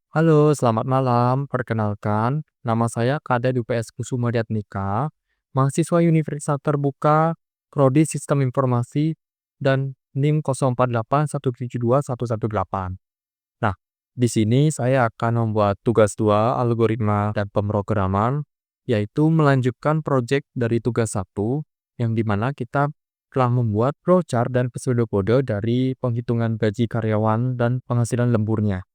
Halo, selamat malam. Perkenalkan, nama saya Kade UPS Kusumadyatmika, mahasiswa Universitas Terbuka, Prodi Sistem Informasi, dan NIM 0481721118. Nah, di sini saya akan membuat tugas 2 algoritma dan pemrograman, yaitu melanjutkan proyek dari tugas 1, yang dimana kita telah membuat flowchart dan pseudokode dari penghitungan gaji karyawan dan penghasilan lemburnya.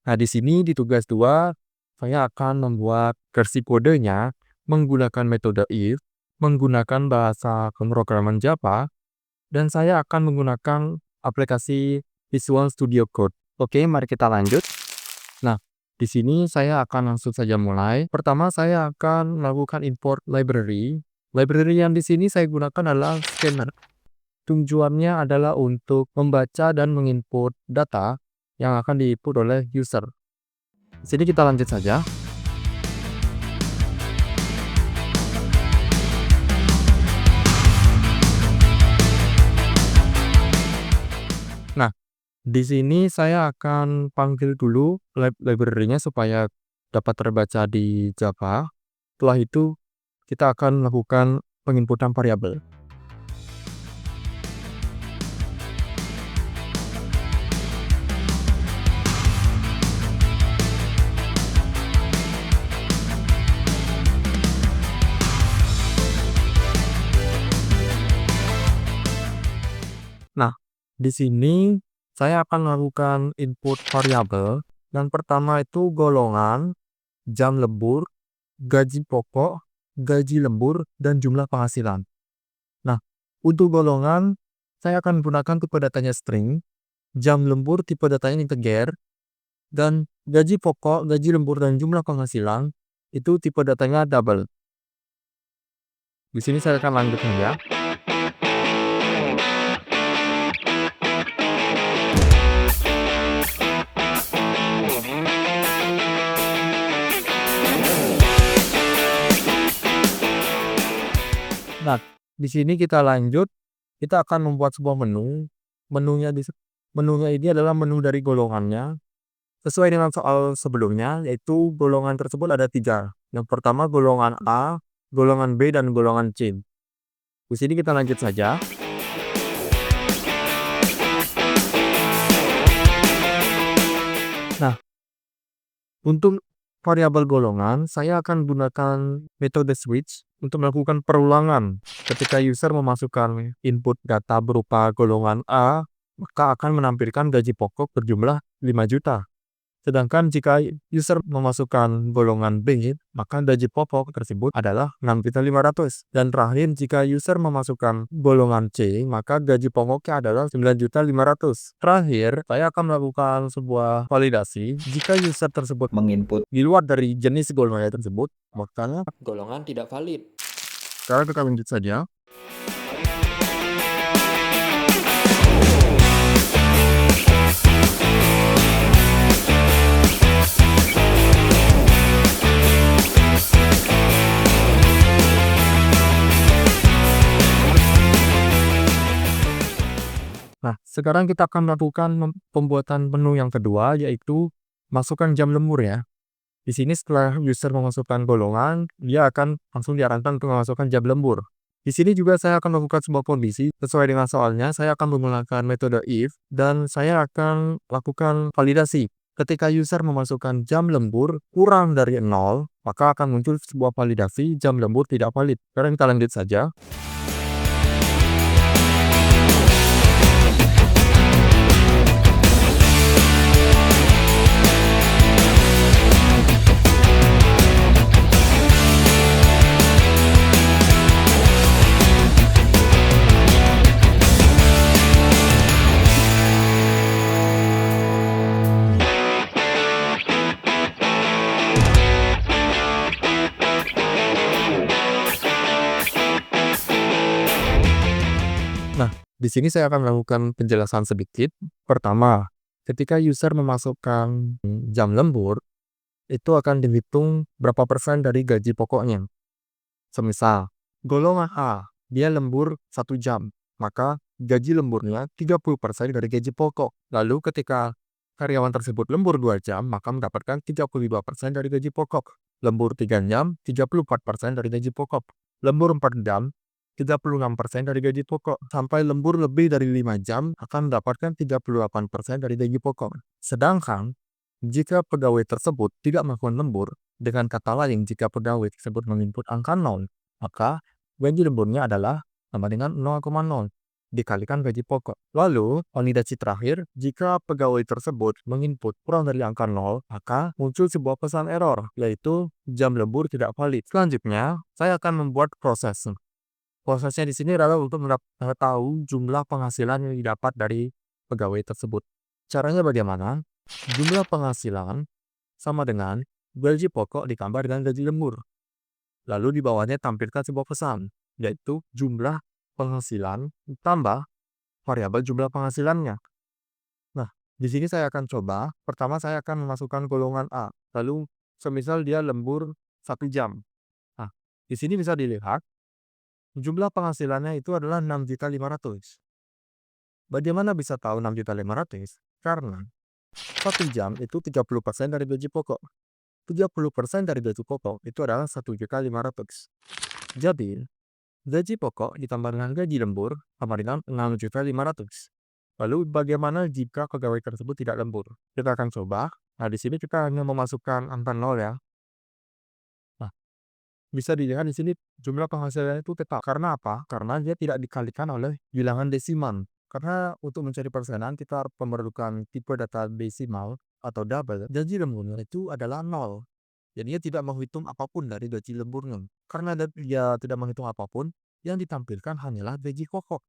Nah, di sini di tugas 2, saya akan membuat versi kodenya menggunakan metode if, menggunakan bahasa pemrograman Java, dan saya akan menggunakan aplikasi Visual Studio Code. Oke, mari kita lanjut. Nah, di sini saya akan langsung saja mulai. Pertama, saya akan melakukan import library. Library yang di sini saya gunakan adalah scanner. Tujuannya adalah untuk membaca dan menginput data yang akan diinput oleh user. Di sini kita lanjut saja. Nah, di sini saya akan panggil dulu library-nya supaya dapat terbaca di Java. Setelah itu, kita akan melakukan penginputan variabel. Nah, di sini saya akan melakukan input variabel. Yang pertama itu golongan, jam lembur, gaji pokok, gaji lembur, dan jumlah penghasilan. Nah, untuk golongan, saya akan menggunakan tipe datanya string, jam lembur tipe datanya integer, dan gaji pokok, gaji lembur, dan jumlah penghasilan itu tipe datanya double. Di sini saya akan lanjutkan ya. Nah, di sini kita lanjut, kita akan membuat sebuah menu. Menunya ini adalah menu dari golongannya. Sesuai dengan soal sebelumnya, yaitu golongan tersebut ada 3. Yang pertama golongan A, golongan B, dan golongan C. Di sini kita lanjut saja. Nah, untuk variabel golongan, saya akan gunakan metode switch untuk melakukan perulangan. Ketika user memasukkan input data berupa golongan A, maka akan menampilkan gaji pokok berjumlah 5 juta. Sedangkan jika user memasukkan golongan B, maka gaji pokok tersebut adalah 6.500.000. Dan terakhir, jika user memasukkan golongan C, maka gaji pokoknya adalah 9.500.000. Terakhir, saya akan melakukan sebuah validasi. Jika user tersebut menginput di luar dari jenis golongan tersebut, maka golongan tidak valid. sekarang kita lanjut saja. Nah, sekarang kita akan melakukan pembuatan menu yang kedua, yaitu masukkan jam lembur ya. Di sini setelah user memasukkan golongan, dia akan langsung diarahkan untuk memasukkan jam lembur. Di sini juga saya akan melakukan sebuah kondisi sesuai dengan soalnya. Saya akan menggunakan metode if dan saya akan lakukan validasi. Ketika user memasukkan jam lembur kurang dari 0, maka akan muncul sebuah validasi jam lembur tidak valid. Sekarang kita lanjut saja. Nah, di sini saya akan melakukan penjelasan sedikit. Pertama, ketika user memasukkan jam lembur, itu akan dihitung berapa persen dari gaji pokoknya. Semisal, golongan A, dia lembur 1 jam, maka gaji lemburnya 30% dari gaji pokok. Lalu ketika karyawan tersebut lembur 2 jam, maka mendapatkan 35% dari gaji pokok. Lembur 3 jam, 34% dari gaji pokok. Lembur 4 jam, 36% dari gaji pokok. Sampai lembur lebih dari 5 jam, akan mendapatkan 38% dari gaji pokok. Sedangkan, jika pegawai tersebut tidak melakukan lembur, dengan kata lain, jika pegawai tersebut menginput angka 0, maka gaji lemburnya adalah sama dengan 0,0 dikalikan gaji pokok. Lalu, validasi terakhir, jika pegawai tersebut menginput kurang dari angka 0, maka muncul sebuah pesan error, yaitu jam lembur tidak valid. Selanjutnya, saya akan membuat proses. Prosesnya di sini adalah untuk mengetahui jumlah penghasilan yang didapat dari pegawai tersebut. Caranya bagaimana? Jumlah penghasilan sama dengan gaji pokok ditambah dengan gaji lembur. Lalu di bawahnya tampilkan sebuah pesan, yaitu jumlah penghasilan tambah variabel jumlah penghasilannya. Nah, di sini saya akan coba. Pertama saya akan memasukkan golongan A. Lalu semisal dia lembur 1 jam. Nah, di sini bisa dilihat jumlah penghasilannya itu adalah 6.500.000. Bagaimana bisa tahu 6.500.000? Karena 1 jam itu 30% dari gaji pokok. 30% dari gaji pokok itu adalah 1.500.000. Jadi, gaji pokok ditambah dengan gaji lembur sama dengan 6.500.000. Lalu bagaimana jika pegawai tersebut tidak lembur? Kita akan coba. Nah, di sini kita hanya memasukkan angka 0 ya. Nah, bisa dilihat di sini jumlah penghasilannya itu tetap. Karena apa? Karena dia tidak dikalikan oleh bilangan desimal. Karena untuk mencari persenan kita memerlukan tipe data desimal atau double. Gaji lemburnya itu adalah 0. Jadinya tidak menghitung apapun dari gaji lemburnya. Karena dia tidak menghitung apapun, yang ditampilkan hanyalah gaji pokok.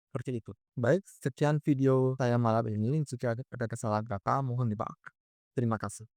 Seperti itu. Baik, sekian video saya malam ini. Jika ada kesalahan kata, mohon dimaaf. Terima kasih.